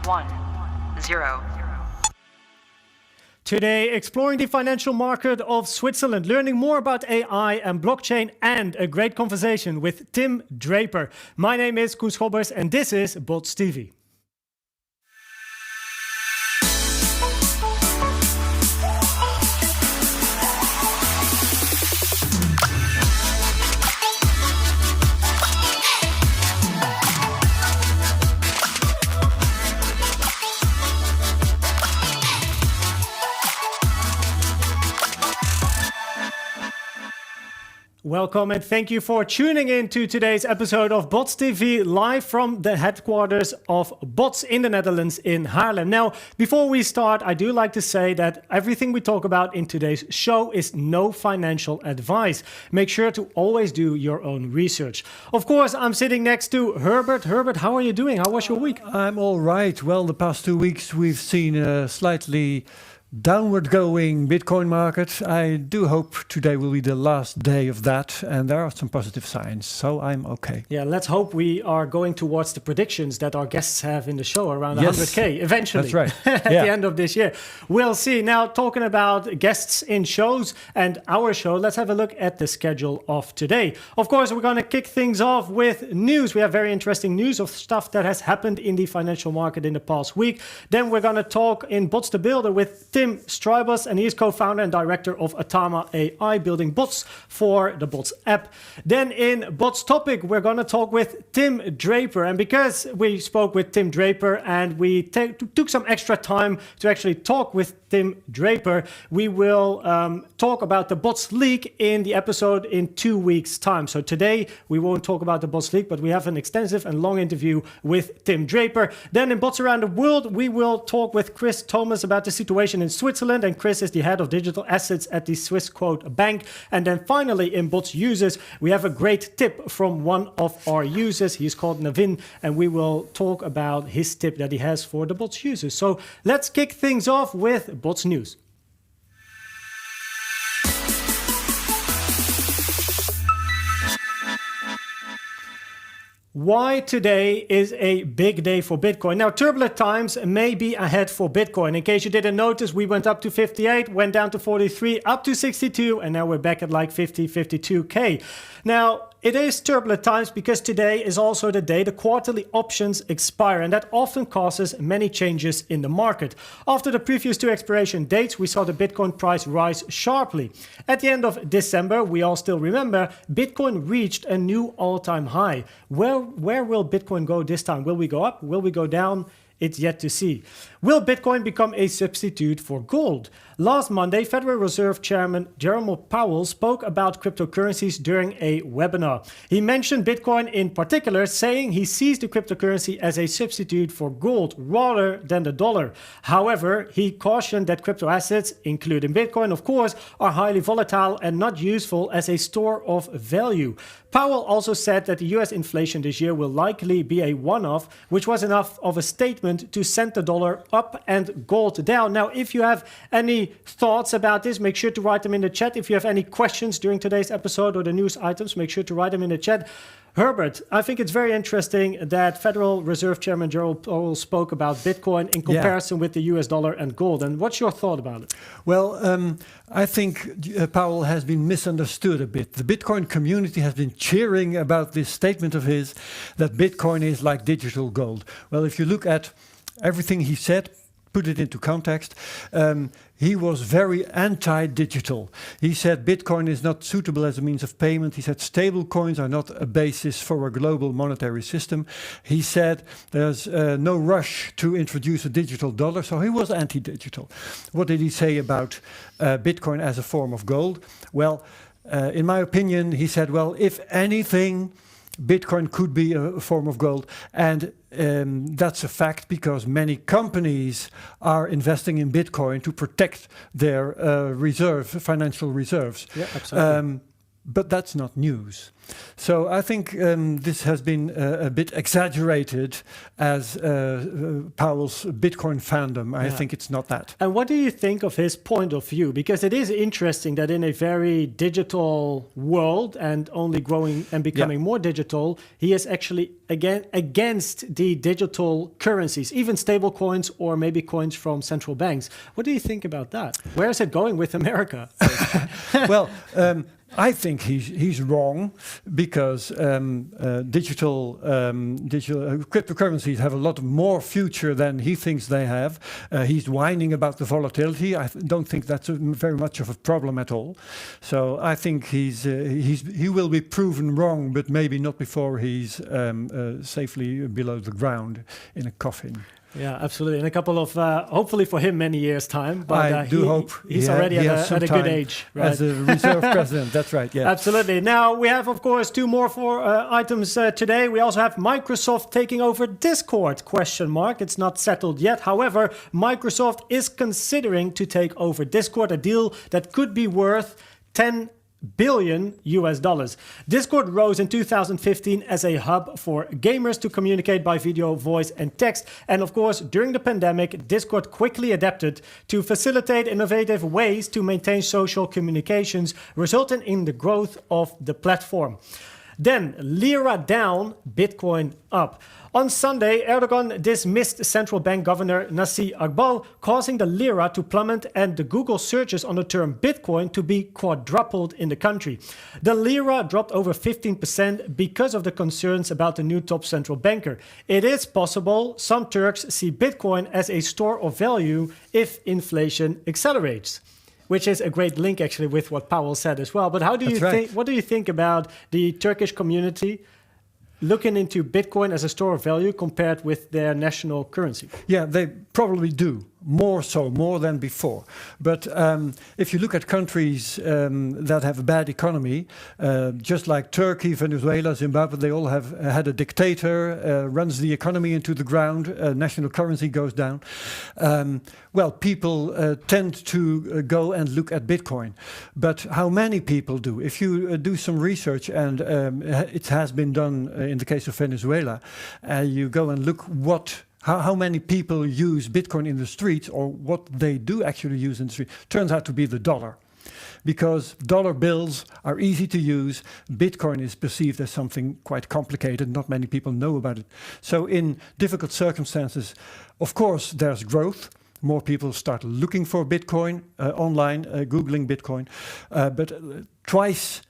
1, 0. Today, exploring the financial market of Switzerland, learning more about AI and blockchain, and a great conversation with Tim Draper. My name is Koen Schobbers, and this is Bots TV. Welcome and thank you for tuning in to today's episode of Bots TV, live from the headquarters of Bots in the Netherlands in Haarlem. Now, before we start, I do like to say that everything we talk about in today's show is no financial advice. Make sure to always do your own research. Of course, I'm sitting next to Herbert. Herbert, how are you doing? How was your week? I'm all right. Well, the past 2 weeks we've seen a slightly downward going Bitcoin market. I do hope today will be the last day of that, and there are some positive signs, so I'm okay. Yeah, let's hope we are going towards the predictions that our guests have in the show around Yes, 100k eventually. That's right. At the end of this year. We'll see. Now, talking about guests in shows and our show, let's have a look at the schedule of today. Of course, we're going to kick things off with news. We have very interesting news of stuff that has happened in the financial market in the past week. Then we're going to talk in Bots the Builder with Tim Draper, and he is co-founder and director of Atama AI, building bots for the Bots app. Then in Bots Topic, we're going to talk with Tim Draper. And because we spoke with Tim Draper and we took some extra time to actually talk with Tim Draper, we will talk about the Bots Leak in the episode in 2 weeks' time. So today, we won't talk about the Bots Leak, but we have an extensive and long interview with Tim Draper. Then in Bots Around the World, we will talk with Chris Thomas about the situation in Switzerland, and Chris is the head of digital assets at the Swiss Quote Bank. And then finally, in Bots Users, we have a great tip from one of our users. He's called Navin, and we will talk about his tip that he has for the Bots users. So let's kick things off with Bots News. Why today is a big day for Bitcoin. Now, turbulent times may be ahead for Bitcoin. In case you didn't notice, we went up to 58, went down to 43, up to 62, and now we're back at like 50, 52K. Now, it is turbulent times because today is also the day the quarterly options expire, and that often causes many changes in the market. After the previous two expiration dates, we saw the Bitcoin price rise sharply. At the end of December, we all still remember, Bitcoin reached a new all-time high. Where will Bitcoin go this time? Will we go up? Will we go down? It's yet to see. Will Bitcoin become a substitute for gold? Last Monday, Federal Reserve Chairman Jerome Powell spoke about cryptocurrencies during a webinar. He mentioned Bitcoin in particular, saying he sees the cryptocurrency as a substitute for gold rather than the dollar. However, he cautioned that crypto assets, including Bitcoin, of course, are highly volatile and not useful as a store of value. Powell also said that the US inflation this year will likely be a one-off, which was enough of a statement to send the dollar up and gold down. Now, if you have any thoughts about this, make sure to write them in the chat. If you have any questions during today's episode or the news items, make sure to write them in the chat. Herbert, I think it's very interesting that Federal Reserve Chairman Jerome Powell spoke about Bitcoin in comparison with the US dollar and gold. And what's your thought about it? Well, I think Powell has been misunderstood a bit. The Bitcoin community has been cheering about this statement of his that Bitcoin is like digital gold. Well, if you look at everything he said, put it into context, he was very anti-digital. He said Bitcoin is not suitable as a means of payment. He said stable coins are not a basis for a global monetary system. He said there's no rush to introduce a digital dollar, so he was anti-digital. What did he say about Bitcoin as a form of gold? Well, in my opinion, he said, well, if anything, Bitcoin could be a form of gold, and that's a fact because many companies are investing in Bitcoin to protect their financial reserves. Yeah, absolutely. but that's not news. So I think this has been a bit exaggerated as Powell's Bitcoin fandom. I think it's not that. And what do you think of his point of view? Because it is interesting that in a very digital world and only growing and becoming more digital, he is actually against the digital currencies, even stable coins or maybe coins from central banks. What do you think about that? Where is it going with America? Well, I think he's wrong because digital cryptocurrencies have a lot more future than he thinks they have. He's whining about the volatility. I don't think that's very much of a problem at all. So I think he will be proven wrong, but maybe not before he's safely below the ground in a coffin. Yeah, absolutely. In a couple of, hopefully for him, many years' time. But I do hope he's already at a good age. Right? As a reserve president, that's right, yeah. Absolutely. Now, we have, of course, two more items today. We also have Microsoft taking over Discord, ? It's not settled yet. However, Microsoft is considering to take over Discord, a deal that could be worth $10 billion US. Discord rose in 2015 as a hub for gamers to communicate by video, voice, and text. And of course, during the pandemic, Discord quickly adapted to facilitate innovative ways to maintain social communications, resulting in the growth of the platform. Then, Lira down, Bitcoin up. On Sunday, Erdogan dismissed central bank governor Nasir Iqbal, causing the lira to plummet and the Google searches on the term Bitcoin to be quadrupled in the country. The lira dropped over 15% because of the concerns about the new top central banker. It is possible some Turks see Bitcoin as a store of value if inflation accelerates. Which is a great link actually with what Powell said as well. But how do you think? What do you think about the Turkish community looking into Bitcoin as a store of value compared with their national currency? Yeah, they probably do. More than before. But if you look at countries that have a bad economy, just like Turkey, Venezuela, Zimbabwe, they all have had a dictator, runs the economy into the ground, national currency goes down. Well, people tend to go and look at Bitcoin. But how many people do? If you do some research, and it has been done in the case of Venezuela, you go and look how many people use Bitcoin in the streets, or what they do actually use in the street, turns out to be the dollar. Because dollar bills are easy to use, Bitcoin is perceived as something quite complicated, not many people know about it. So in difficult circumstances, of course, there's growth. More people start looking for Bitcoin online, Googling Bitcoin, but twice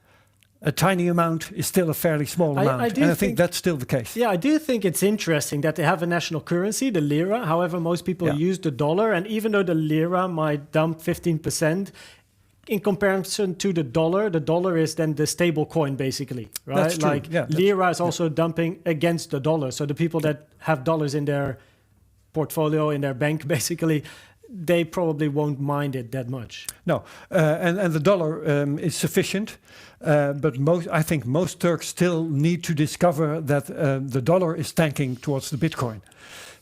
a tiny amount is still a fairly small amount. And I think that's still the case. Yeah, I do think it's interesting that they have a national currency, the lira. However, most people use the dollar. And even though the lira might dump 15%, in comparison to the dollar is then the stable coin, basically, right? That's true. Like lira is also dumping against the dollar. So the people that have dollars in their portfolio, in their bank, basically, they probably won't mind it that much. No, and the dollar is sufficient, but I think most Turks still need to discover that the dollar is tanking towards the Bitcoin.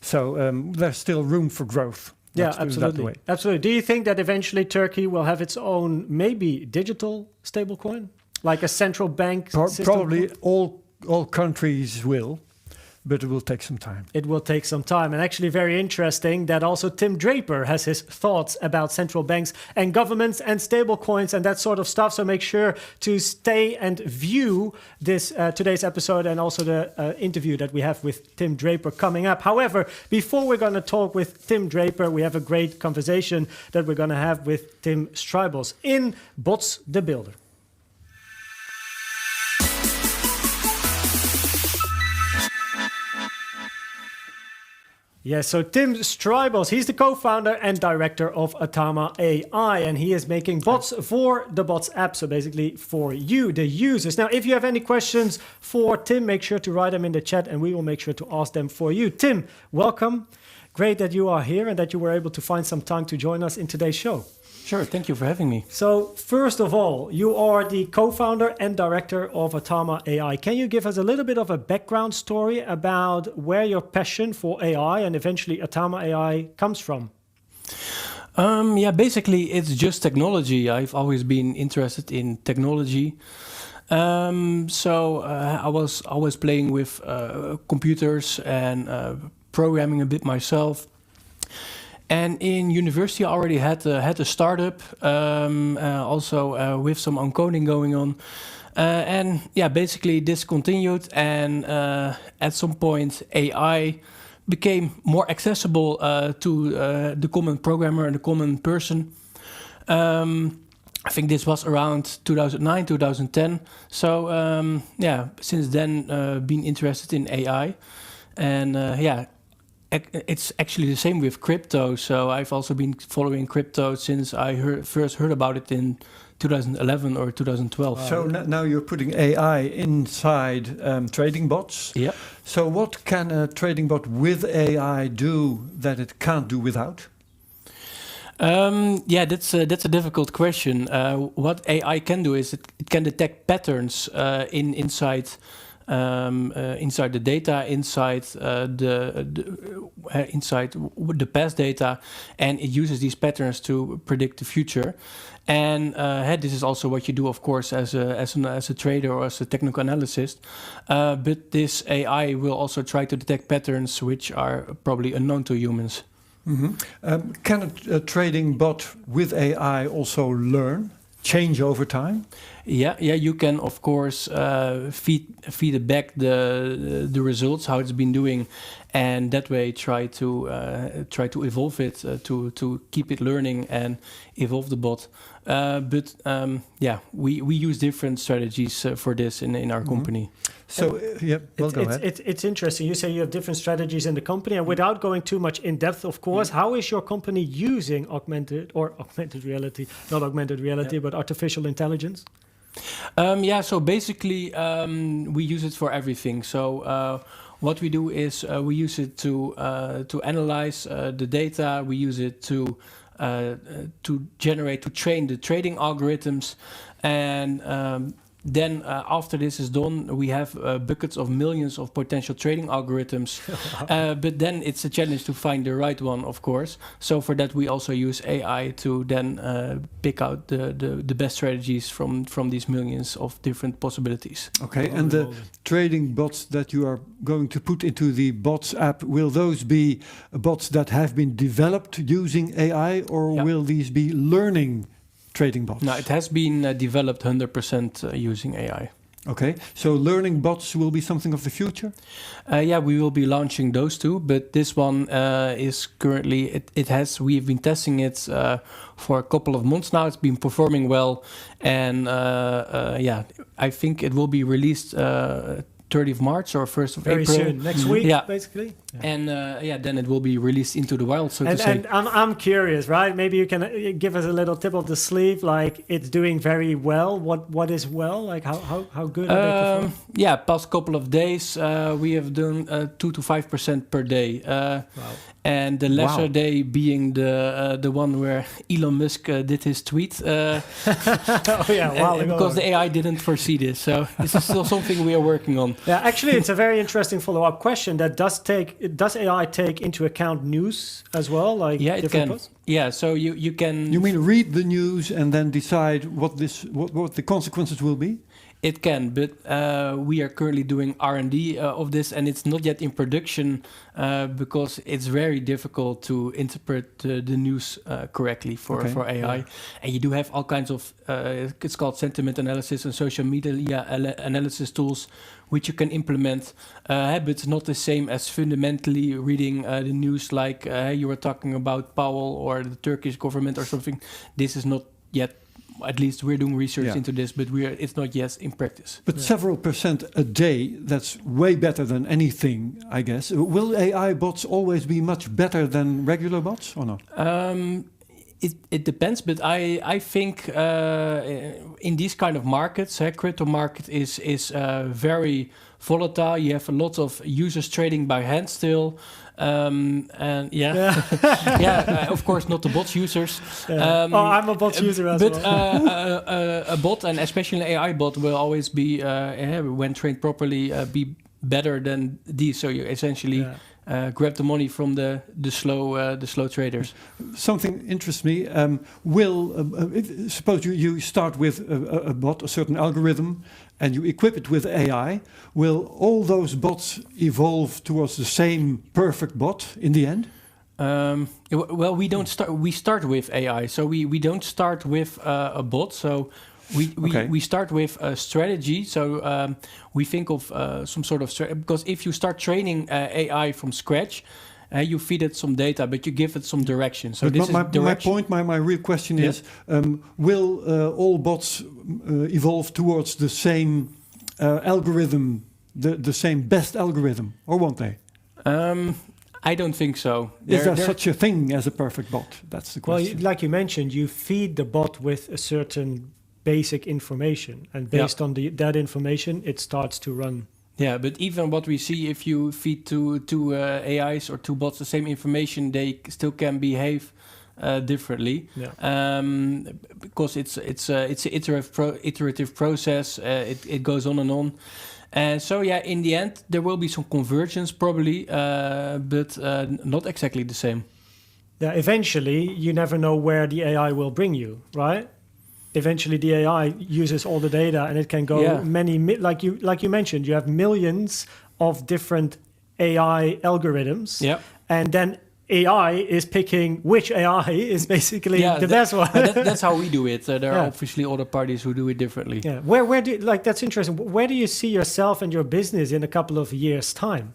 So there's still room for growth. Yeah, absolutely. Absolutely. Do you think that eventually Turkey will have its own, maybe digital stablecoin, like a central bank system? Probably all countries will. But it will take some time. It will take some time. And actually very interesting that also Tim Draper has his thoughts about central banks and governments and stable coins and that sort of stuff. So make sure to stay and view this today's episode and also the interview that we have with Tim Draper coming up. However, before we're going to talk with Tim Draper, we have a great conversation that we're going to have with Tim Straubels in Bots the Builder. Yes, so Tim Straubels, he's the co-founder and director of Atama AI, and he is making bots for the Bots app, so basically for you, the users. Now, if you have any questions for Tim, make sure to write them in the chat, and we will make sure to ask them for you. Tim, welcome. Great that you are here and that you were able to find some time to join us in today's show. Sure, thank you for having me. So first of all, you are the co-founder and director of Atama AI. Can you give us a little bit of a background story about where your passion for AI and eventually Atama AI comes from? Yeah, basically it's just technology. I've always been interested in technology. I was always playing with computers and programming a bit myself. And in university, I already had a startup, also with some encoding going on. And yeah, basically this continued, and at some point AI became more accessible to the common programmer and the common person. I think this was around 2009, 2010. So yeah, since then been interested in AI, and yeah, it's actually the same with crypto. So I've also been following crypto since I first heard about it in 2011 or 2012. So now you're putting AI inside trading bots. Yeah. So what can a trading bot with AI do that it can't do without? Yeah, that's a difficult question. What AI can do is it can detect patterns inside the data, inside the past data, and it uses these patterns to predict the future. And this is also what you do, of course, as a trader or as a technical analyst. But this AI will also try to detect patterns which are probably unknown to humans. Mm-hmm. Can a trading bot with AI also learn, change over time? Yeah, you can of course feed it back the results, how it's been doing, and that way try to evolve it to keep it learning and evolve the bot. But yeah, we use different strategies for this in our company. So yeah, well, go ahead. It's interesting. You say you have different strategies in the company, and without going too much in depth, of course, how is your company using augmented reality, not augmented reality, but artificial intelligence? Yeah, so basically we use it for everything. So what we do is we use it to analyze the data. We use it to train the trading algorithms, and then after this is done, we have buckets of millions of potential trading algorithms. But then it's a challenge to find the right one, of course. So for that, we also use AI to then pick out the best strategies from these millions of different possibilities. Okay, and the trading bots that you are going to put into the bots app, will those be bots that have been developed using AI, or will these be learning trading bots? No, it has been developed 100% using AI. Okay, so learning bots will be something of the future? Yeah, we will be launching those two, but this one is currently, we've been testing it for a couple of months now. It's been performing well, and yeah, I think it will be released 30th of March or 1st of Very April. soon, next week, basically. Yeah. And yeah, then it will be released into the wild, so to say. And I'm curious, right? Maybe you can give us a little tip of the sleeve, like it's doing very well. What is well? Like how good are they performing? Yeah, past couple of days, we have done 2 to 5% per day. Wow. And the lesser day being the one where Elon Musk did his tweet. Oh yeah, wow. Because the AI didn't foresee this, so this is still something we are working on. Yeah, actually, it's a very interesting follow-up question. That does AI take into account news as well? Like it can. Posts? Yeah, so you can. You mean read the news and then decide what the consequences will be? It can, but we are currently doing R&D of this, and it's not yet in production because it's very difficult to interpret the news correctly for AI. Yeah. And you do have all kinds of, it's called sentiment analysis and social media analysis tools, which you can implement, but it's not the same as fundamentally reading the news like you were talking about Powell or the Turkish government or something. This is not yet. At least we're doing research into this, but it's not yet in practice. But several percent a day, that's way better than anything, I guess. Will AI bots always be much better than regular bots or not? It depends, but I think in these kind of markets, crypto market is very volatile. You have a lot of users trading by hand still. And of course not the bots users. I'm a bots user as well. But a bot, and especially an AI bot, will always be when trained properly be better than these. So you essentially grab the money from the slow traders. Something interests me. Suppose you start with a bot, a certain algorithm, and you equip it with AI. Will all those bots evolve towards the same perfect bot in the end? Well, we don't start. We start with AI, so we don't start with a bot. So we start with a strategy. So we think of some sort of strategy, because if you start training AI from scratch, you feed it some data, but you give it some direction. So but this is direction. My real question is: will all bots evolve towards the same algorithm, the same best algorithm, or won't they? I don't think so. Is there such a thing as a perfect bot? That's the question. Well, like you mentioned, you feed the bot with a certain basic information, and based on that information, it starts to run. Yeah, but even what we see, if you feed two AIs or two bots the same information, they still can behave differently. Yeah. Because it's an iterative process. It goes on and on. So in the end, there will be some convergence probably, but not exactly the same. Yeah, eventually, you never know where the AI will bring you, right? Eventually, the AI uses all the data, and it can go like you mentioned. You have millions of different AI algorithms, and then AI is picking which AI is basically the best one. That's how we do it. There are obviously other parties who do it differently. Yeah. Where do that's interesting. Where do you see yourself and your business in a couple of years' time?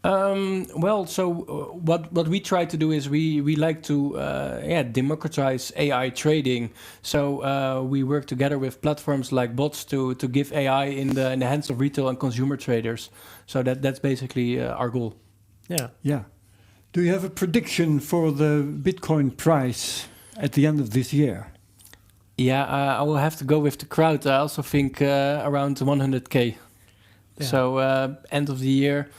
What we try to do is we like to democratize AI trading. So we work together with platforms like bots to give AI in the hands of retail and consumer traders. So that's basically our goal. Yeah. Yeah. Do you have a prediction for the Bitcoin price at the end of this year? Yeah, I will have to go with the crowd. I also think around 100K. Yeah. So end of the year.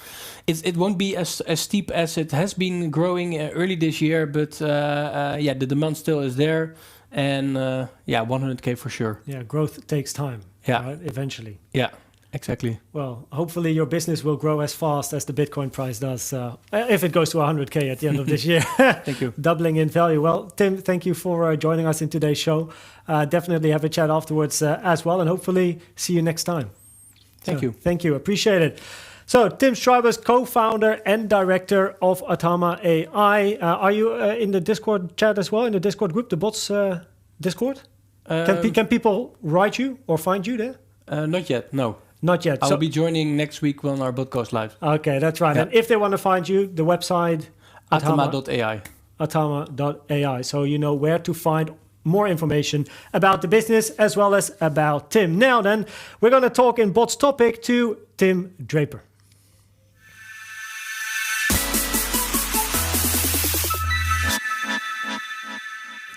It won't be as steep as it has been growing early this year, but the demand still is there. And 100K for sure. Yeah, growth takes time. Yeah. Right? Eventually. Yeah. Exactly. Well, hopefully your business will grow as fast as the Bitcoin price does, if it goes to 100K at the end of this year. Thank you. Doubling in value. Well, Tim, thank you for joining us in today's show. Definitely have a chat afterwards as well, and hopefully see you next time. Thank you. Thank you. Appreciate it. So, Tim Draper, co-founder and director of Atama AI. Are you in the Discord chat as well, in the Discord group, the bots Discord? Can people write you or find you there? Not yet, no. Not yet. I'll be joining next week when our bot goes live. Okay, that's right. Yeah. And if they want to find you, the website? Atama.ai. Atama.ai. So you know where to find more information about the business as well as about Tim. Now then, we're going to talk in Bots topic to Tim Draper.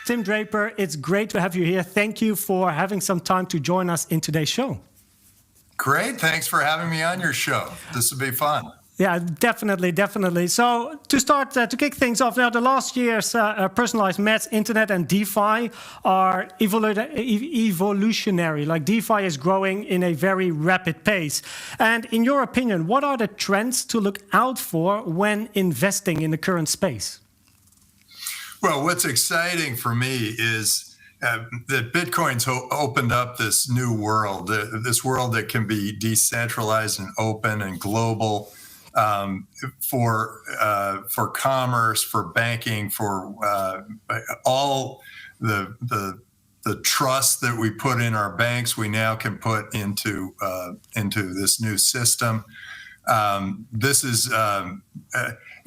Tim Draper, it's great to have you here. Thank you for having some time to join us in today's show. Great. Thanks for having me on your show. This will be fun. Yeah, definitely. So to start, to kick things off, now the last year's personalized maths, internet, and DeFi are evolutionary. Like DeFi is growing in a very rapid pace. And in your opinion, what are the trends to look out for when investing in the current space? Well, what's exciting for me is that Bitcoin's opened up this new world, this world that can be decentralized and open and global for commerce, for banking, for all the trust that we put in our banks. We now can put into this new system. This is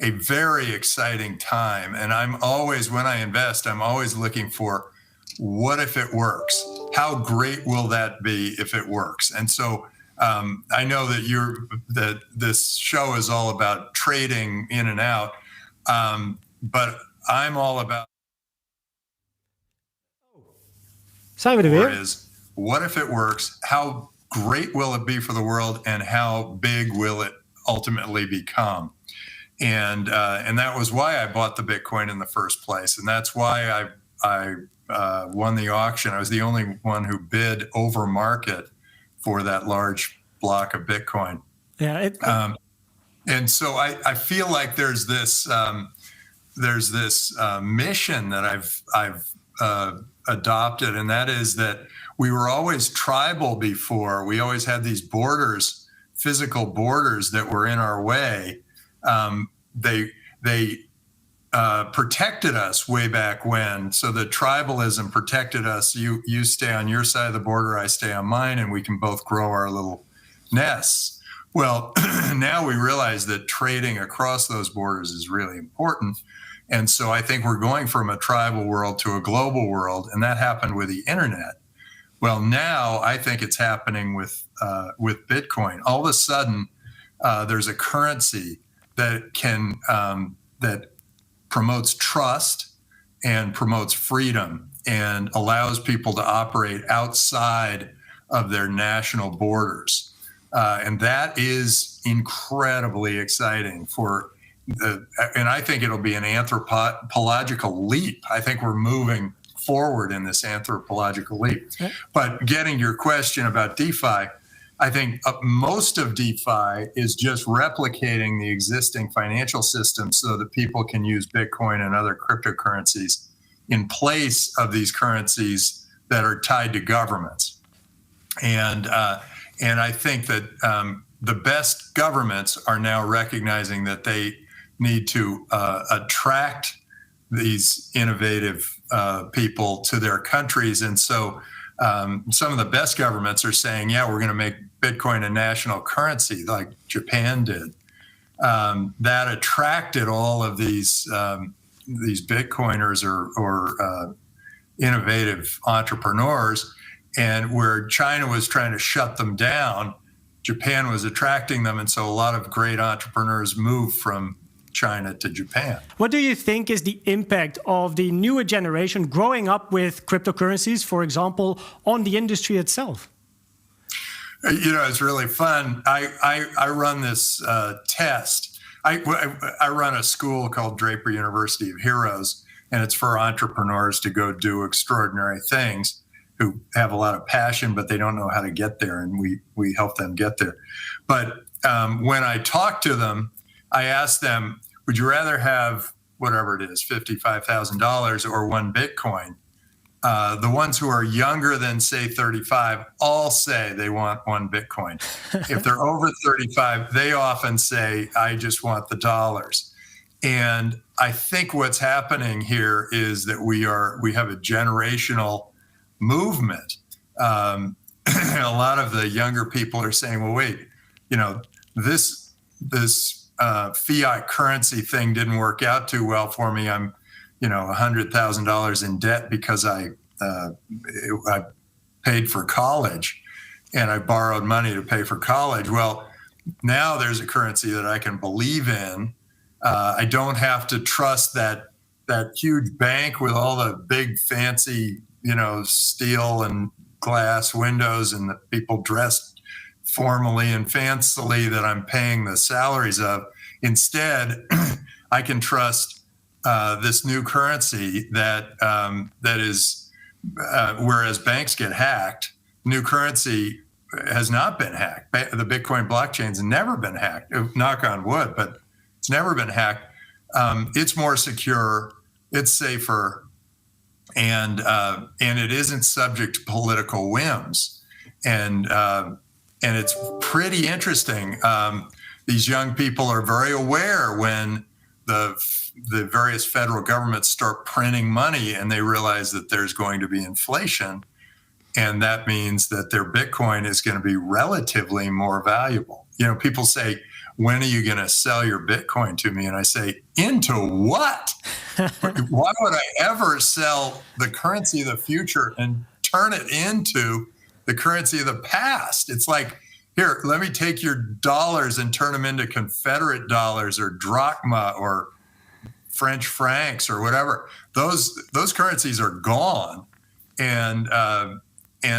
a very exciting time, and when I invest, I'm always looking for, what if it works? How great will that be if it works? And so I know that this show is all about trading in and out, but I'm all about. Zijn we er weer? Is, what if it works? How great will it be for the world, and how big will it ultimately become? And that was why I bought the Bitcoin in the first place, and that's why I won the auction. I was the only one who bid over market for that large block of Bitcoin. Yeah. And so I feel like there's this mission that I've adopted, and that is that we were always tribal before. We always had these borders, physical borders that were in our way. They protected us way back when. So the tribalism protected us. You stay on your side of the border, I stay on mine, and we can both grow our little nests. Well, now we realize that trading across those borders is really important. And so I think we're going from a tribal world to a global world, and that happened with the internet. Well, now I think it's happening with Bitcoin. All of a sudden, there's a currency that can that promotes trust and promotes freedom and allows people to operate outside of their national borders. And that is incredibly exciting and I think it'll be an anthropological leap. I think we're moving forward in this anthropological leap. Okay. But getting your question about DeFi, I think most of DeFi is just replicating the existing financial system so that people can use Bitcoin and other cryptocurrencies in place of these currencies that are tied to governments. And I think that the best governments are now recognizing that they need to attract these innovative people to their countries. And so some of the best governments are saying, yeah, we're going to make Bitcoin a national currency like Japan did. That attracted all of these Bitcoiners or innovative entrepreneurs. And where China was trying to shut them down, Japan was attracting them. And so a lot of great entrepreneurs moved from China to Japan. What do you think is the impact of the newer generation growing up with cryptocurrencies, for example, on the industry itself? You know, it's really fun. I run this test. I run a school called Draper University of Heroes, and it's for entrepreneurs to go do extraordinary things, who have a lot of passion, but they don't know how to get there, and we help them get there. But when I talk to them, I ask them, would you rather have whatever it is, $55,000 or one Bitcoin? The ones who are younger than, say, 35 all say they want one Bitcoin. If they're over 35, they often say, I just want the dollars. And I think what's happening here is that we have a generational movement. A lot of the younger people are saying, well, wait, you know, this fiat currency thing didn't work out too well for me. I'm, you know, $100,000 in debt because I paid for college and I borrowed money to pay for college. Well, now there's a currency that I can believe in. I don't have to trust that huge bank with all the big fancy, you know, steel and glass windows and the people dressed formally and fancily that I'm paying the salaries of. Instead, I can trust this new currency that is, whereas banks get hacked, new currency has not been hacked. The Bitcoin blockchain's never been hacked. Knock on wood, but it's never been hacked. It's more secure. It's safer. And it isn't subject to political whims, and it's pretty interesting. These young people are very aware when the various federal governments start printing money, and they realize that there's going to be inflation, and that means that their Bitcoin is going to be relatively more valuable. You know, people say, when are you going to sell your Bitcoin to me? And I say, into what? Why would I ever sell the currency of the future and turn it into the currency of the past? It's like, here, let me take your dollars and turn them into Confederate dollars or drachma or French francs or whatever. Those currencies are gone. And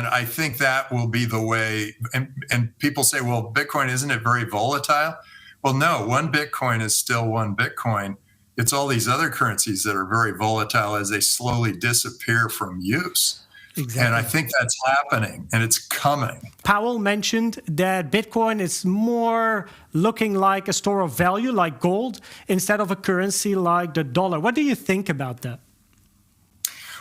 I think that will be the way. And people say, well, Bitcoin, isn't it very volatile? Well, no, one Bitcoin is still one Bitcoin. It's all these other currencies that are very volatile as they slowly disappear from use. Exactly. And I think that's happening, and it's coming. Powell mentioned that Bitcoin is more looking like a store of value, like gold, instead of a currency like the dollar. What do you think about that?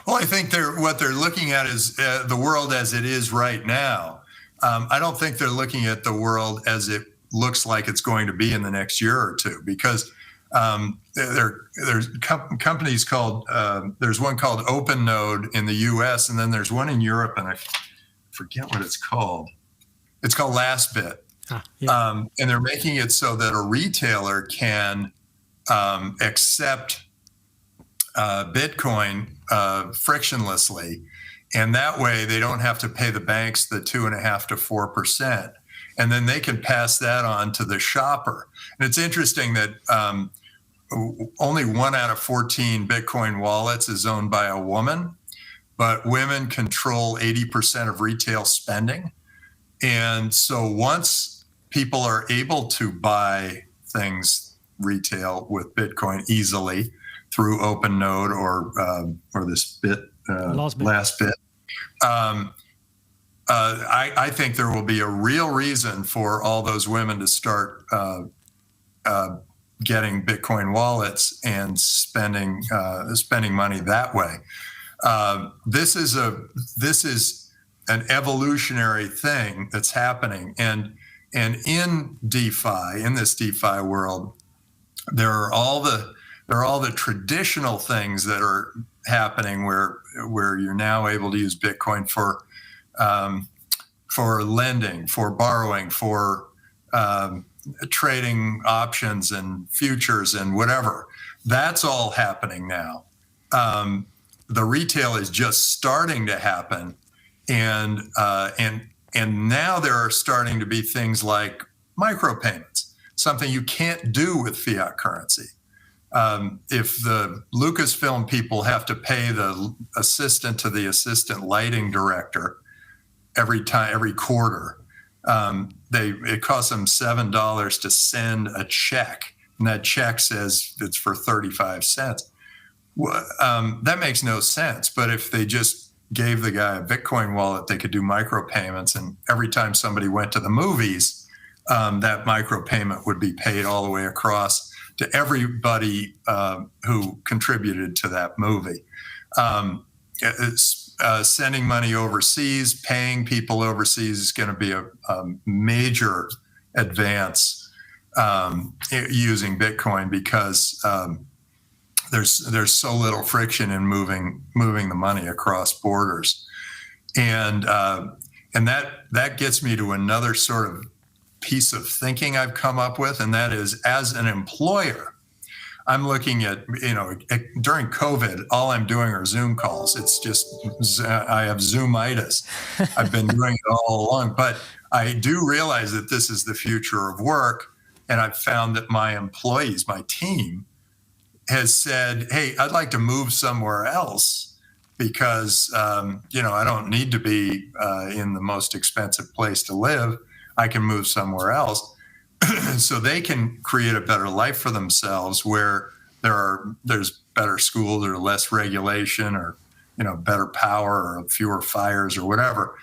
Well, I think what they're looking at is the world as it is right now. I don't think they're looking at the world as it looks like it's going to be in the next year or two, because there's companies called, there's one called OpenNode in the US, and then there's one in Europe, and I forget what it's called. It's called LastBit. And they're making it so that a retailer can accept Bitcoin frictionlessly, and that way they don't have to pay the banks the 2.5% to 4%, and then they can pass that on to the shopper. And it's interesting that only 1 out of 14 Bitcoin wallets is owned by a woman, but women control 80% of retail spending. And so once people are able to buy things retail with Bitcoin easily through OpenNode or this LastBit, I think there will be a real reason for all those women to start getting Bitcoin wallets and spending money that way. This is an evolutionary thing that's happening, and in DeFi, in this DeFi world, there are all the traditional things that are happening where you're now able to use Bitcoin for lending, for borrowing, for trading options and futures and whatever. That's all happening now. The retail is just starting to happen, and now there are starting to be things like micropayments, something you can't do with fiat currency. If the Lucasfilm people have to pay the assistant to the assistant lighting director every quarter, it costs them $7 to send a check, and that check says it's for 35 cents. That makes no sense. But if they just gave the guy a Bitcoin wallet, they could do micropayments, and every time somebody went to the movies, that micropayment would be paid all the way across to everybody who contributed to that movie. Sending money overseas, paying people overseas is going to be a major advance using Bitcoin, because there's so little friction in moving the money across borders, and that gets me to another sort of piece of thinking I've come up with, and that is, as an employer, I'm looking at, during COVID, all I'm doing are Zoom calls. It's just, I have Zoomitis. I've been doing it all along, but I do realize that this is the future of work. And I've found that my employees, my team, has said, hey, I'd like to move somewhere else because, I don't need to be in the most expensive place to live. I can move somewhere else. So they can create a better life for themselves, where there's better schools or less regulation, or better power or fewer fires or whatever,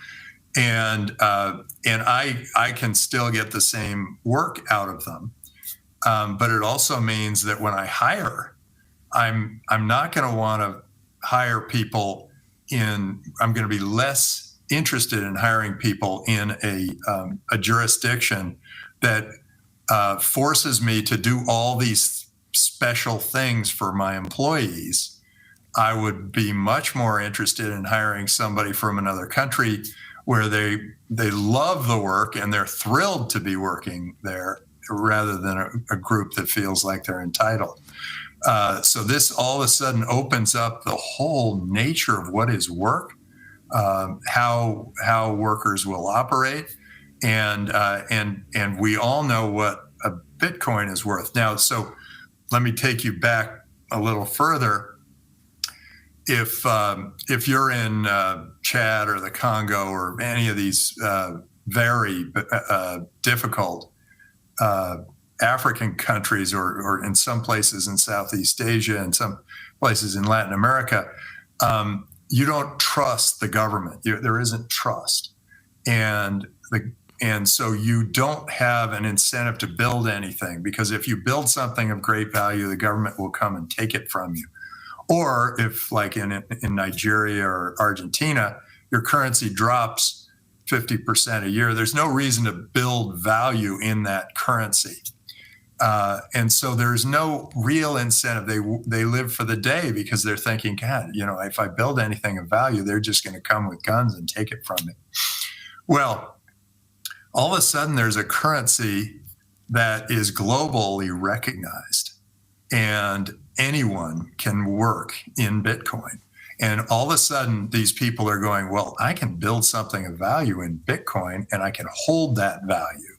and I can still get the same work out of them. But it also means that when I hire, I'm not going to want to hire people I'm going to be less interested in hiring people in a jurisdiction that forces me to do all these special things for my employees. I would be much more interested in hiring somebody from another country where they love the work and they're thrilled to be working there, rather than a group that feels like they're entitled. So this all of a sudden opens up the whole nature of what is work, how workers will operate. And we all know what a Bitcoin is worth now. So let me take you back a little further. If you're in Chad or the Congo or any of these very difficult African countries, or in some places in Southeast Asia and some places in Latin America, you don't trust the government. There isn't trust, and so you don't have an incentive to build anything, because if you build something of great value, the government will come and take it from you. Or if, like in Nigeria or Argentina, your currency drops 50% a year, there's no reason to build value in that currency. And so there's no real incentive. They live for the day because they're thinking, God, if I build anything of value, they're just going to come with guns and take it from me. Well, all of a sudden there's a currency that is globally recognized, and anyone can work in Bitcoin. And all of a sudden these people are going, well, I can build something of value in Bitcoin and I can hold that value.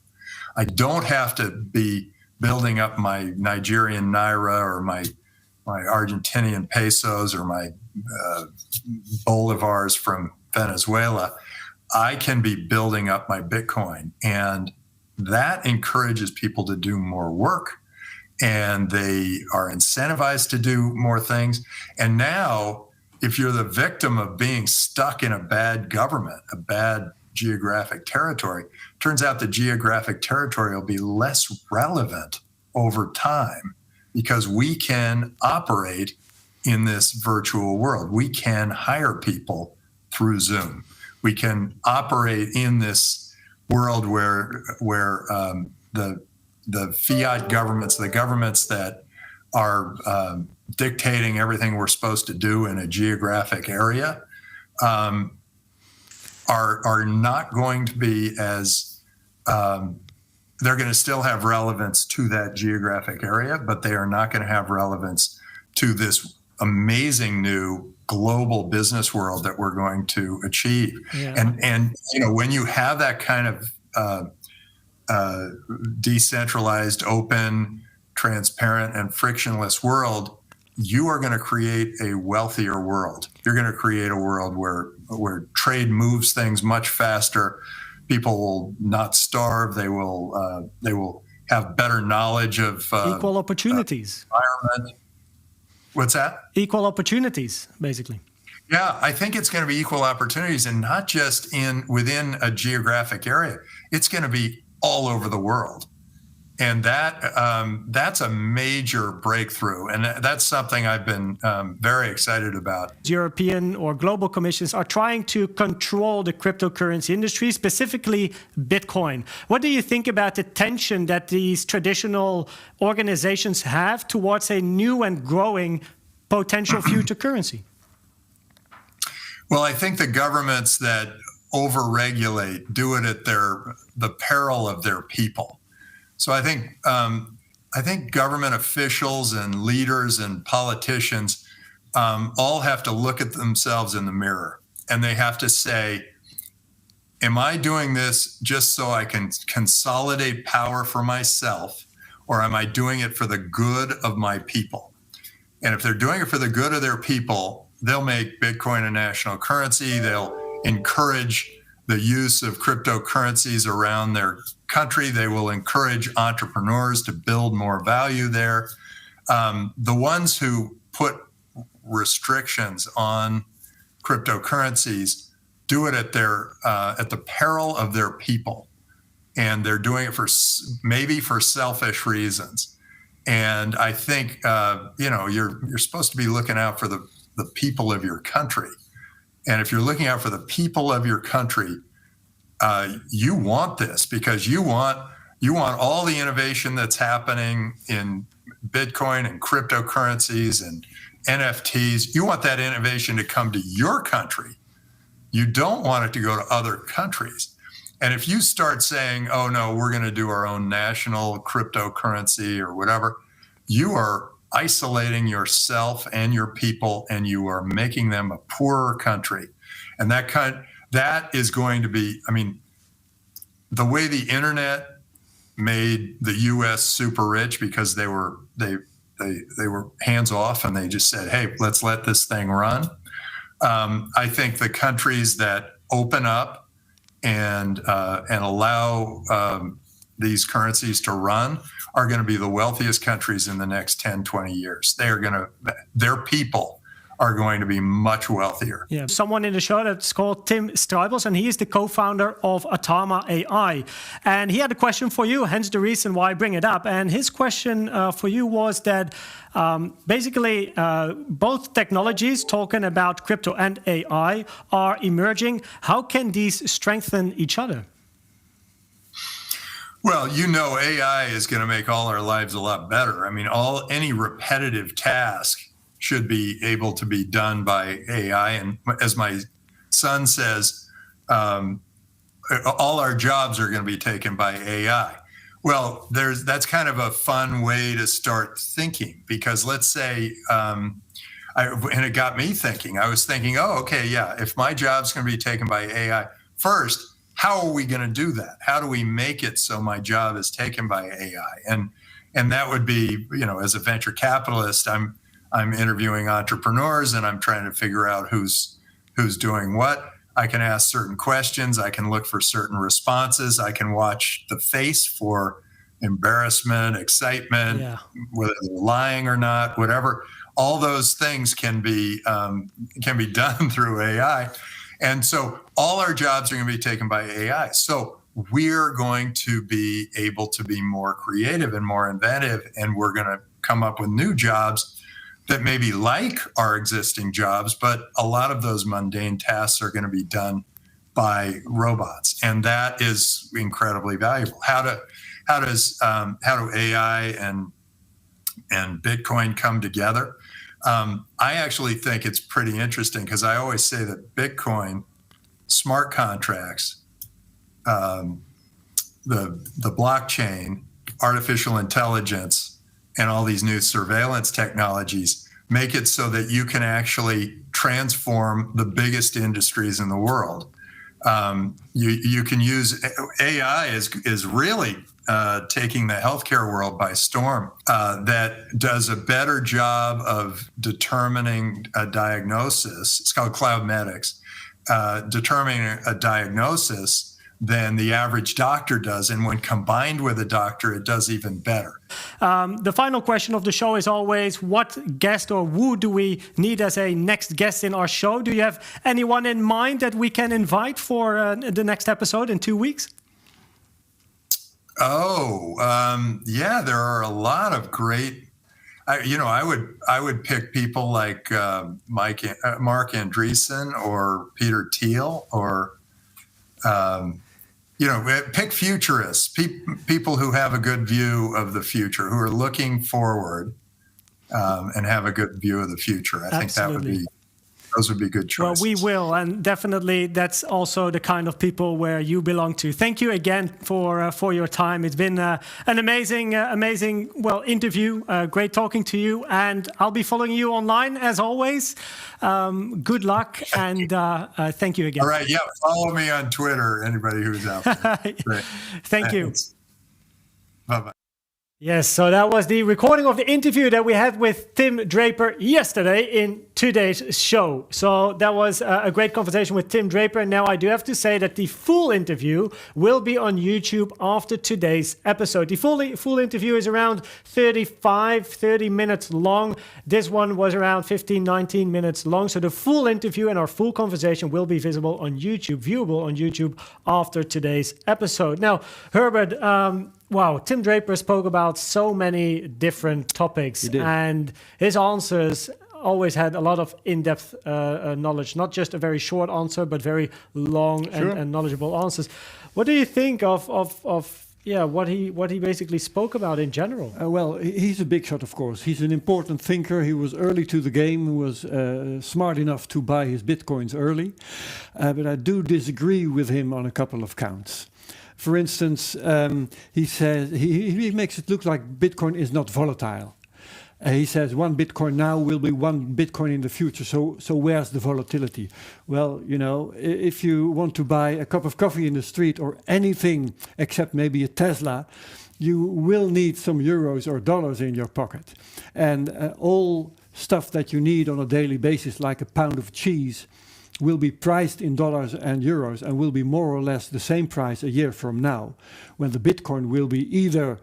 I don't have to be building up my Nigerian naira or my Argentinian pesos or my bolivars from Venezuela. I can be building up my Bitcoin, and that encourages people to do more work, and they are incentivized to do more things. And now, if you're the victim of being stuck in a bad government, a bad geographic territory, turns out the geographic territory will be less relevant over time, because we can operate in this virtual world. We can hire people through Zoom. We can operate in this world where the fiat governments, the governments that are dictating everything we're supposed to do in a geographic area, are not going to be as they're going to still have relevance to that geographic area, but they are not going to have relevance to this amazing new global business world that we're going to achieve. Yeah. And when you have that kind of decentralized, open, transparent, and frictionless world, you are going to create a wealthier world. You're going to create a world where trade moves things much faster. People will not starve. They will have better knowledge of equal opportunities. Environment. What's that? Equal opportunities, basically. Yeah, I think it's going to be equal opportunities, and not just within a geographic area. It's going to be all over the world. And that's a major breakthrough. And that's something I've been very excited about. European or global commissions are trying to control the cryptocurrency industry, specifically Bitcoin. What do you think about the tension that these traditional organizations have towards a new and growing potential future currency? Well, I think the governments that overregulate do it at the peril of their people. So I think government officials and leaders and politicians all have to look at themselves in the mirror, and they have to say, am I doing this just so I can consolidate power for myself, or am I doing it for the good of my people? And if they're doing it for the good of their people, they'll make Bitcoin a national currency. They'll encourage the use of cryptocurrencies around their country. They will encourage entrepreneurs to build more value there. The ones who put restrictions on cryptocurrencies do it at the peril of their people, and they're doing it maybe for selfish reasons. And I think you're supposed to be looking out for the people of your country. And if you're looking out for the people of your country, you want this, because you want all the innovation that's happening in Bitcoin and cryptocurrencies and NFTs. You want that innovation to come to your country. You don't want it to go to other countries. And if you start saying, oh no, we're going to do our own national cryptocurrency or whatever, you are isolating yourself and your people, and you are making them a poorer country. And that is going to be, the way the internet made the U.S. super rich because they were hands off and they just said, hey, let's let this thing run. I think the countries that open up and allow these currencies to run are going to be the wealthiest countries in the next 10, 20 years. Their people are going to be much wealthier. Yeah, someone in the show that's called Tim Draper, and he is the co-founder of Atama AI. And he had a question for you, hence the reason why I bring it up. And his question for you was that basically both technologies, talking about crypto and AI, are emerging. How can these strengthen each other? Well, AI is going to make all our lives a lot better. I mean, any repetitive task should be able to be done by AI. And as my son says, all our jobs are going to be taken by AI. Well, that's kind of a fun way to start thinking, because let's say, and it got me thinking. I was thinking, if my job's going to be taken by AI, first, how are we going to do that? How do we make it so my job is taken by AI? And that would be, as a venture capitalist, I'm interviewing entrepreneurs and I'm trying to figure out who's doing what. I can ask certain questions. I can look for certain responses. I can watch the face for embarrassment, excitement, whether they're lying or not, whatever. All those things can be done through AI. And so all our jobs are going to be taken by AI. So we're going to be able to be more creative and more inventive, and we're going to come up with new jobs that may be like our existing jobs, but a lot of those mundane tasks are going to be done by robots, and that is incredibly valuable. How do AI and Bitcoin come together? I actually think it's pretty interesting, because I always say that Bitcoin, smart contracts, the blockchain, artificial intelligence, and all these new surveillance technologies make it so that you can actually transform the biggest industries in the world. You can use AI is really taking the healthcare world by storm. That does a better job of determining a diagnosis. It's called Cloudmedics, determining a diagnosis than the average doctor does. And when combined with a doctor, it does even better. The final question of the show is always, what guest or who do we need as a next guest in our show? Do you have anyone in mind that we can invite for the next episode in 2 weeks? Yeah, there are a lot of great, I would pick people like Mark Andreessen or Peter Thiel, or pick futurists, people who have a good view of the future, who are looking forward and have a good view of the future. I think those would be good choices. Well, we will, and definitely that's also the kind of people where you belong to. Thank you again for your time. It's been an amazing interview. Great talking to you, and I'll be following you online as always. Good luck, and thank you again. All right, follow me on Twitter, anybody who's out there. Thank you. Bye-bye. Yes, so that was the recording of the interview that we had with Tim Draper yesterday in today's show. So that was a great conversation with Tim Draper. Now, I do have to say that the full interview will be on YouTube after today's episode. The full interview is around 30 minutes long. This one was around 15-19 minutes long. So the full interview and our full conversation will be visible on YouTube, viewable on YouTube after today's episode. Now, Herbert, wow, Tim Draper spoke about so many different topics, and his answers always had a lot of in-depth knowledge, not just a very short answer, but very long and knowledgeable answers. What do you think of what he basically spoke about in general? Well, he's a big shot, of course. He's an important thinker. He was early to the game. He was smart enough to buy his bitcoins early. But I do disagree with him on a couple of counts. For instance, he says he makes it look like Bitcoin is not volatile. He says 1 Bitcoin now will be 1 Bitcoin in the future. So where's the volatility? Well, if you want to buy a cup of coffee in the street or anything except maybe a Tesla, you will need some euros or dollars in your pocket. And all stuff that you need on a daily basis, like a pound of cheese, will be priced in dollars and euros and will be more or less the same price a year from now, when the Bitcoin will be either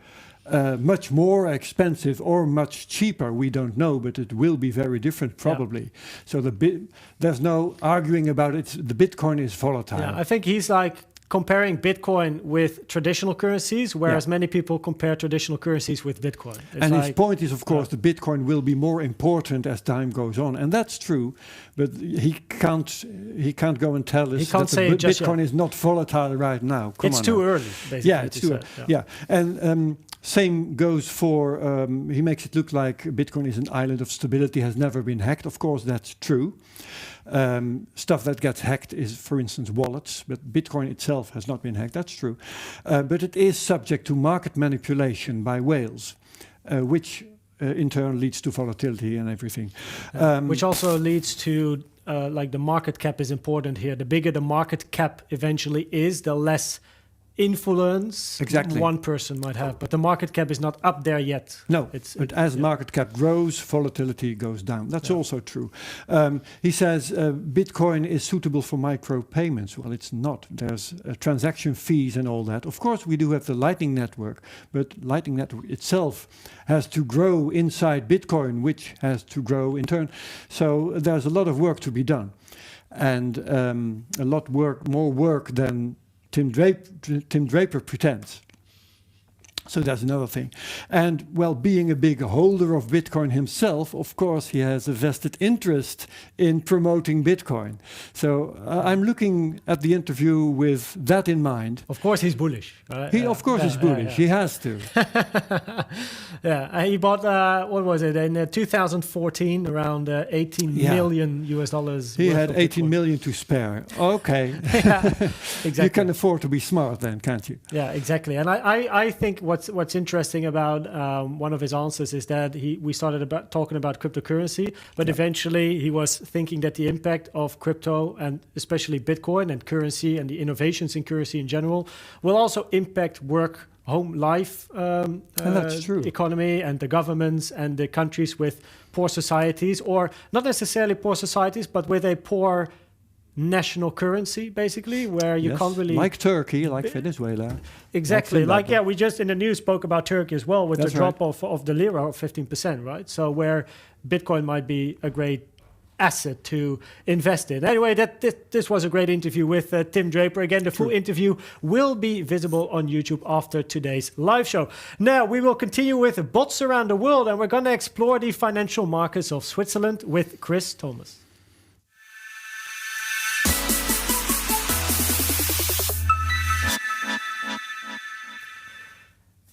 much more expensive or much cheaper. We don't know, but it will be very different probably. So there's no arguing about it. The Bitcoin is volatile. Yeah, I think he's like comparing Bitcoin with traditional currencies, whereas many people compare traditional currencies with Bitcoin. And his point is, of course, the Bitcoin will be more important as time goes on, and that's true. But he can't go and tell us that the Bitcoin is not volatile right now. It's too early, basically. Yeah, it's too early. Yeah, and same goes for. He makes it look like Bitcoin is an island of stability, has never been hacked. Of course, that's true. Stuff that gets hacked is, for instance, wallets, but Bitcoin itself has not been hacked. That's true. But it is subject to market manipulation by whales, which in turn leads to volatility and everything. Which also leads to, like, the market cap is important here. The bigger the market cap eventually is, the less influence one person might have, but the market cap is not up there yet. No, but as market cap grows, volatility goes down. That's also true. He says Bitcoin is suitable for micro payments. Well, it's not. There's transaction fees and all that. Of course, we do have the Lightning Network, but Lightning Network itself has to grow inside Bitcoin, which has to grow in turn. So there's a lot of work to be done, and a lot more work than Tim Draper pretends. So that's another thing. And, well, being a big holder of Bitcoin himself, of course, he has a vested interest in promoting Bitcoin. So I'm looking at the interview with that in mind. Of course, he's bullish. Right? Of course, he's bullish. He has to. He bought, what was it, in 2014, around 18 million US dollars. He had 18 million to spare. Okay. Exactly. You can afford to be smart then, can't you? Yeah, exactly. And I think what's interesting about one of his answers is that we started talking about cryptocurrency, but eventually he was thinking that the impact of crypto and especially Bitcoin and currency and the innovations in currency in general will also impact work, home life, and that's true. Economy, and the governments and the countries with poor societies, or not necessarily poor societies, but with a poor national currency, basically, where you can't really... Like Turkey, like Venezuela. Exactly. We just in the news spoke about Turkey as well, with the drop of the lira of 15%, right? So where Bitcoin might be a great asset to invest in. Anyway, this was a great interview with Tim Draper. Again, the full interview will be visible on YouTube after today's live show. Now, we will continue with bots around the world, and we're going to explore the financial markets of Switzerland with Chris Thomas.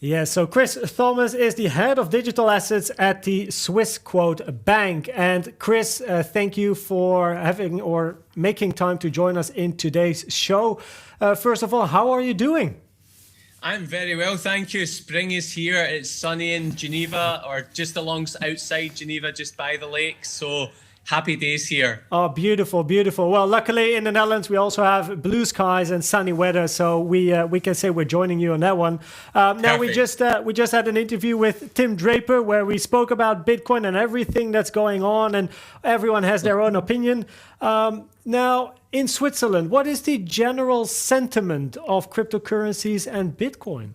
Yeah, so Chris Thomas is the head of digital assets at the Swiss Quote Bank. And Chris, thank you for having or making time to join us in today's show. First of all, how are you doing? I'm very well, thank you. Spring is here. It's sunny in Geneva, or just outside Geneva, just by the lake. So happy days here. Oh, beautiful, beautiful. Well, luckily in the Netherlands, we also have blue skies and sunny weather. So we can say we're joining you on that one. Now, we just had an interview with Tim Draper where we spoke about Bitcoin and everything that's going on, and everyone has their own opinion. Now, in Switzerland, what is the general sentiment of cryptocurrencies and Bitcoin?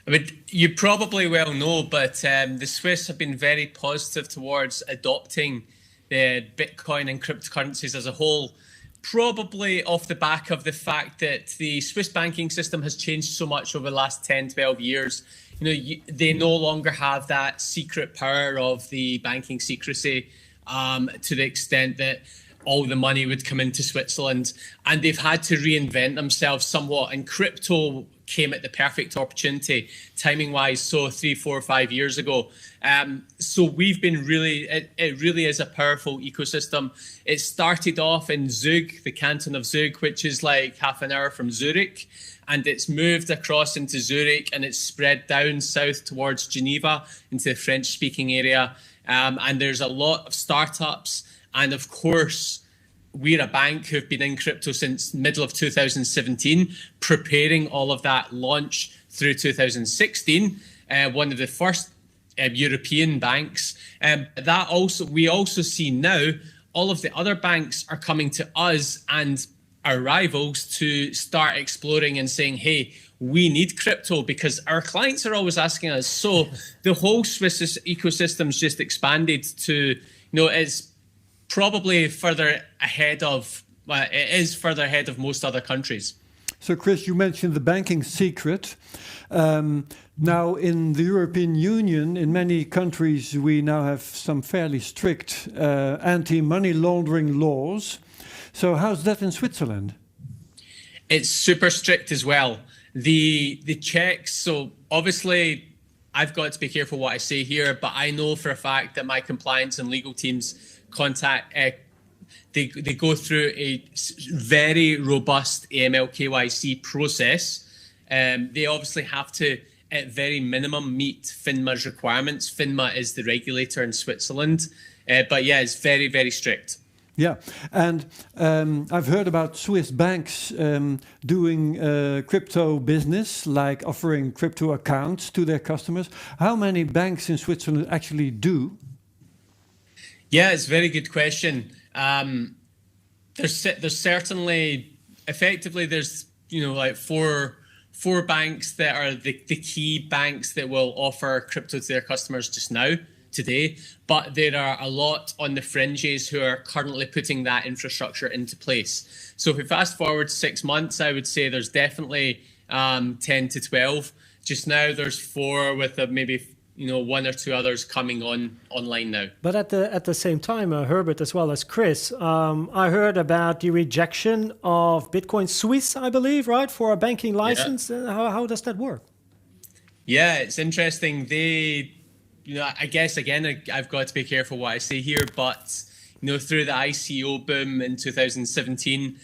I mean, you probably well know, but the Swiss have been very positive towards adopting the Bitcoin and cryptocurrencies as a whole, probably off the back of the fact that the Swiss banking system has changed so much over the last 10, 12 years. They no longer have that secret power of the banking secrecy to the extent that all the money would come into Switzerland, and they've had to reinvent themselves somewhat, and crypto came at the perfect opportunity, timing wise, so 3, 4, 5 years ago. So we've been it really is a powerful ecosystem. It started off in Zug, the canton of Zug, which is like half an hour from Zurich, and it's moved across into Zurich, and it's spread down south towards Geneva into the French speaking area. And there's a lot of startups, and of course, we're a bank who've been in crypto since middle of 2017, preparing all of that launch through 2016. One of the first European banks. We also see now all of the other banks are coming to us and our rivals to start exploring and saying, hey, we need crypto because our clients are always asking us. So the whole Swiss ecosystem's just expanded to, it's probably further ahead of, it is further ahead of most other countries. So, Chris, you mentioned the banking secret. Now, in the European Union, in many countries, we now have some fairly strict anti-money laundering laws. So how's that in Switzerland? It's super strict as well. The checks, so obviously I've got to be careful what I say here, but I know for a fact that my compliance and legal teams they go through a very robust AML KYC process. They obviously have to, at very minimum, meet FINMA's requirements. FINMA is the regulator in Switzerland. But yeah, it's very, very strict. Yeah, and I've heard about Swiss banks doing crypto business, like offering crypto accounts to their customers. How many banks in Switzerland actually do? Yeah, it's a very good question. There's certainly, effectively, there's like four banks that are the key banks that will offer crypto to their customers just now, today, but there are a lot on the fringes who are currently putting that infrastructure into place. So if we fast forward 6 months, I would say there's definitely 10 to 12. Just now there's 4 with maybe 1 or 2 others coming online now. But at the same time, Herbert, as well as Chris, I heard about the rejection of Bitcoin Swiss, I believe, right, for a banking license. Yeah. How does that work? Yeah, it's interesting. I guess, again, I've got to be careful what I say here, but, through the ICO boom in 2017,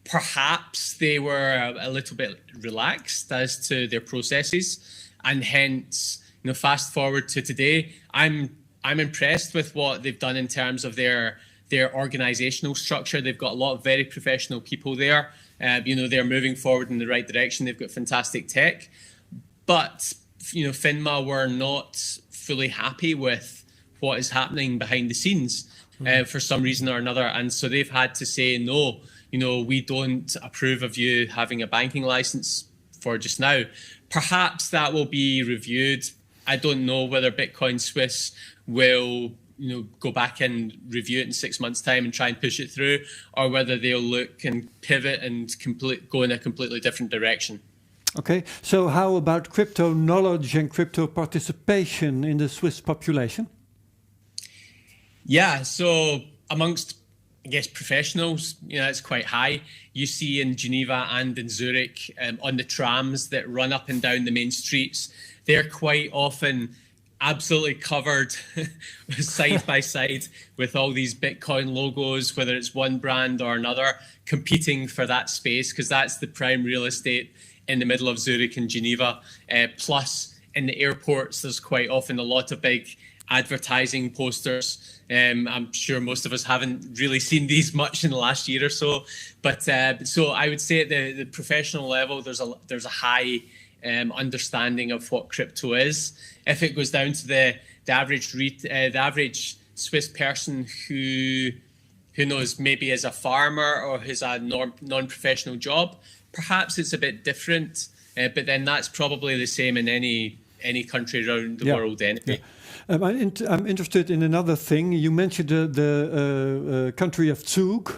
perhaps they were a little bit relaxed as to their processes. And hence, fast forward to today, I'm impressed with what they've done in terms of their organizational structure. They've got a lot of very professional people there. They're moving forward in the right direction. They've got fantastic tech. But FINMA were not fully happy with what is happening behind the scenes for some reason or another. And so they've had to say, no, we don't approve of you having a banking license for just now. Perhaps that will be reviewed. I don't know whether Bitcoin Swiss will go back and review it in 6 months' time and try and push it through, or whether they'll look and pivot and go in a completely different direction. Okay, so how about crypto knowledge and crypto participation in the Swiss population? Yeah, so amongst, I guess, professionals, it's quite high. You see in Geneva and in Zurich on the trams that run up and down the main streets, they're quite often absolutely covered side by side with all these Bitcoin logos, whether it's one brand or another, competing for that space, because that's the prime real estate in the middle of Zurich and Geneva. Plus, in the airports, there's quite often a lot of big advertising posters. I'm sure most of us haven't really seen these much in the last year or so. But so I would say at the professional level, there's a high understanding of what crypto is. If it goes down to the average Swiss person who knows, maybe as a farmer or has a non-professional job, perhaps it's a bit different, but then that's probably the same in any country around the world anyway. Yeah. I'm interested in another thing. You mentioned the country of Zug,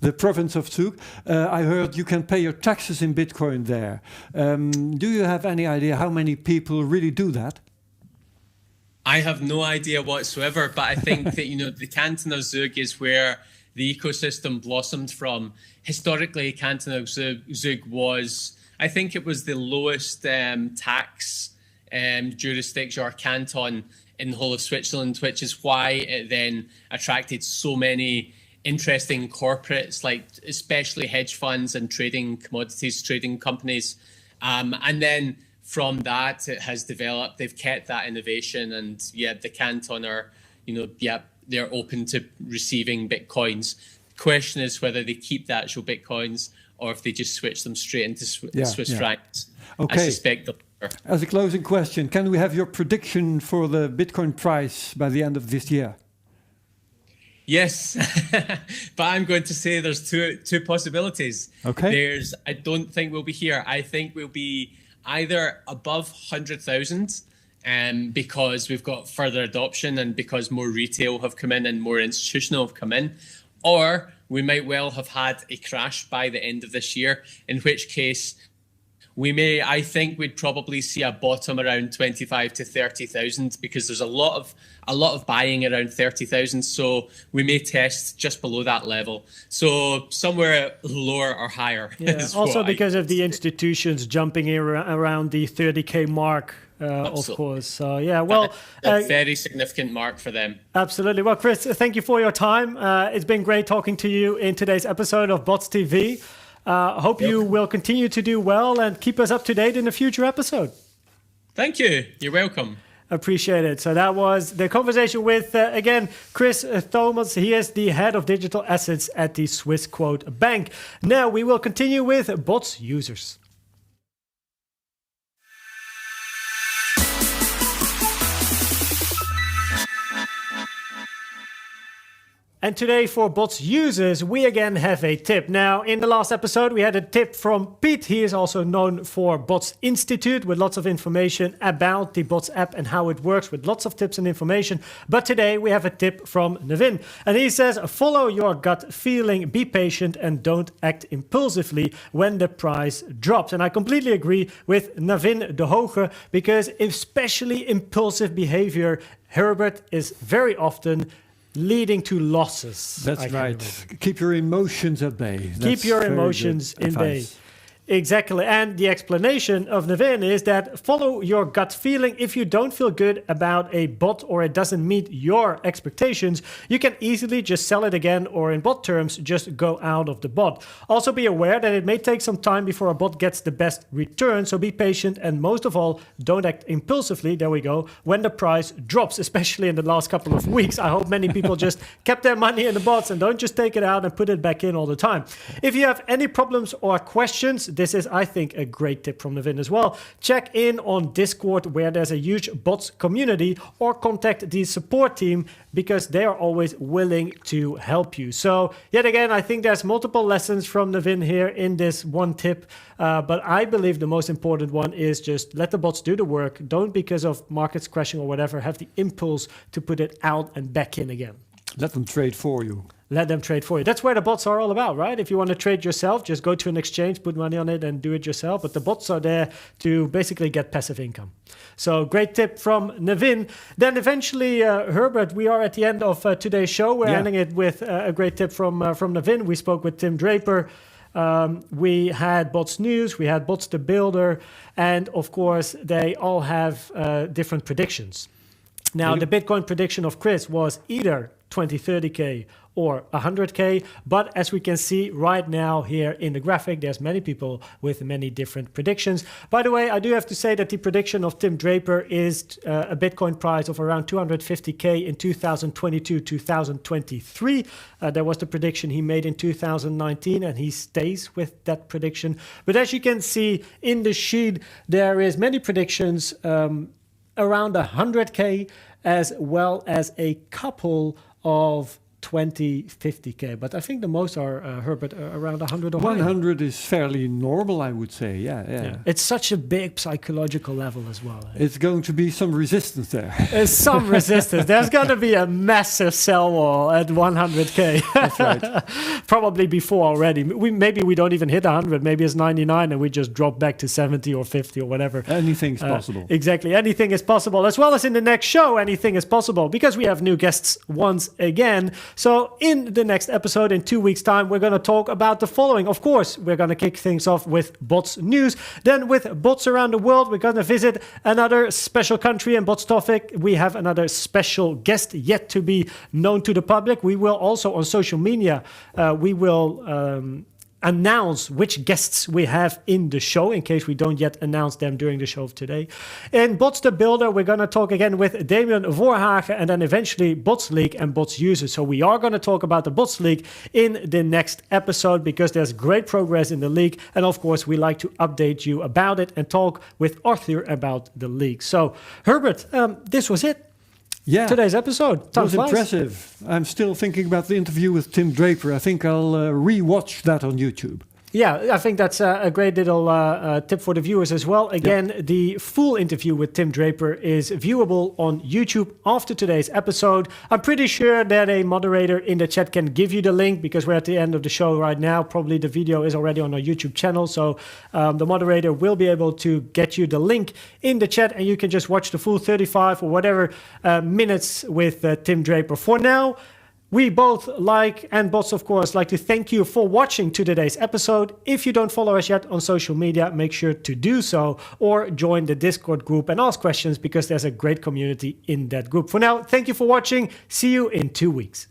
the province of Zug. I heard you can pay your taxes in Bitcoin there. Do you have any idea how many people really do that? I have no idea whatsoever, but I think that, the canton of Zug is where the ecosystem blossomed from. Historically, canton of Zug was, I think it was the lowest tax jurisdiction or canton in the whole of Switzerland, which is why it then attracted so many interesting corporates, like especially hedge funds and commodities trading companies. And then from that, it has developed. They've kept that innovation, and the canton are, they're open to receiving Bitcoins. The question is whether they keep the actual Bitcoins or if they just switch them straight into Swiss francs. Okay. I suspect they'll. As a closing question, can we have your prediction for the Bitcoin price by the end of this year? Yes, but I'm going to say there's two possibilities. Okay. I don't think we'll be here. I think we'll be either above 100,000 because we've got further adoption and because more retail have come in and more institutional have come in, or we might well have had a crash by the end of this year, in which case I think we'd probably see a bottom around 25 to 30,000 because there's a lot of buying around 30,000. So we may test just below that level. So somewhere lower or higher. Yeah. Also because of the institutions jumping in around the 30K mark. Of course. So, yeah, well... a very significant mark for them. Absolutely. Well, Chris, thank you for your time. It's been great talking to you in today's episode of Bots TV. Hope you will continue to do well and keep us up to date in a future episode. Thank you. You're welcome. Appreciate it. So that was the conversation with, again, Chris Thomas. He is the head of digital assets at the Swissquote Bank. Now we will continue with bots users. And today for bots users, we again have a tip. Now, in the last episode, we had a tip from Pete. He is also known for Bots Institute with lots of information about the Bots app and how it works with lots of tips and information. But today we have a tip from Navin. And he says, follow your gut feeling, be patient and don't act impulsively when the price drops. And I completely agree with Navin de Hoge because especially impulsive behavior, Herbert, is very often leading to losses. That's right. Keep your emotions at bay. Keep your emotions in bay. Exactly. And the explanation of Navin is that follow your gut feeling. If you don't feel good about a bot or it doesn't meet your expectations, you can easily just sell it again, or in bot terms, just go out of the bot. Also be aware that it may take some time before a bot gets the best return. So be patient. And most of all, don't act impulsively. There we go. When the price drops, especially in the last couple of weeks, I hope many people just kept their money in the bots and don't just take it out and put it back in all the time. If you have any problems or questions, this is, I think, a great tip from Navin as well. Check in on Discord, where there's a huge bots community, or contact the support team because they are always willing to help you. So yet again, I think there's multiple lessons from Navin here in this one tip. But I believe the most important one is just let the bots do the work. Don't, because of markets crashing or whatever, have the impulse to put it out and back in again. Let them trade for you. Let them trade for you. That's where the bots are all about, right? If you want to trade yourself, just go to an exchange, put money on it and do it yourself. But the bots are there to basically get passive income. So great tip from Navin. Then eventually, Herbert, we are at the end of today's show. We're ending it with a great tip from Navin. We spoke with Tim Draper. We had Bots News, we had Bots the Builder, and of course, they all have different predictions. Now, the Bitcoin prediction of Chris was either 30K or 100K. But as we can see right now here in the graphic, there's many people with many different predictions. By the way, I do have to say that the prediction of Tim Draper is a Bitcoin price of around 250K in 2022, 2023. That was the prediction he made in 2019, and he stays with that prediction. But as you can see in the sheet, there is many predictions around 100K, as well as a couple of 50K. But I think the most are, Herbert, around 100 or 100 is fairly normal, I would say. Yeah. It's such a big psychological level as well. It's going to be some resistance there. There's some resistance. There's going to be a massive sell wall at 100K. That's right. Probably before already. Maybe we don't even hit 100. Maybe it's 99 and we just drop back to 70 or 50 or whatever. Anything's possible. Exactly. Anything is possible. As well as in the next show, anything is possible, because we have new guests once again. So in the next episode, in 2 weeks' time, we're going to talk about the following. Of course, we're going to kick things off with Bots News. Then with Bots Around the World, we're going to visit another special country and Bots topic. We have another special guest yet to be known to the public. We will also, on social media, we will announce which guests we have in the show, in case we don't yet announce them during the show of today. In Bots the Builder, we're going to talk again with Damien Voorhagen, and then eventually Bots League and Bots Users. So we are going to talk about the Bots League in the next episode, because there's great progress in the league, and of course we like to update you about it and talk with Arthur about the league. So Herbert, this was it. today's episode. That was Time flies. impressive. I'm still thinking about the interview with Tim Draper. I think I'll re-watch that on YouTube. Yeah, I think that's a great little tip for the viewers as well. Again, the full interview with Tim Draper is viewable on YouTube after today's episode. I'm pretty sure that a moderator in the chat can give you the link because we're at the end of the show right now. Probably the video is already on our YouTube channel. So the moderator will be able to get you the link in the chat and you can just watch the full 35 or whatever minutes with Tim Draper. For now, we both bots, of course, like to thank you for watching today's episode. If you don't follow us yet on social media, make sure to do so or join the Discord group and ask questions because there's a great community in that group. For now, thank you for watching. See you in 2 weeks.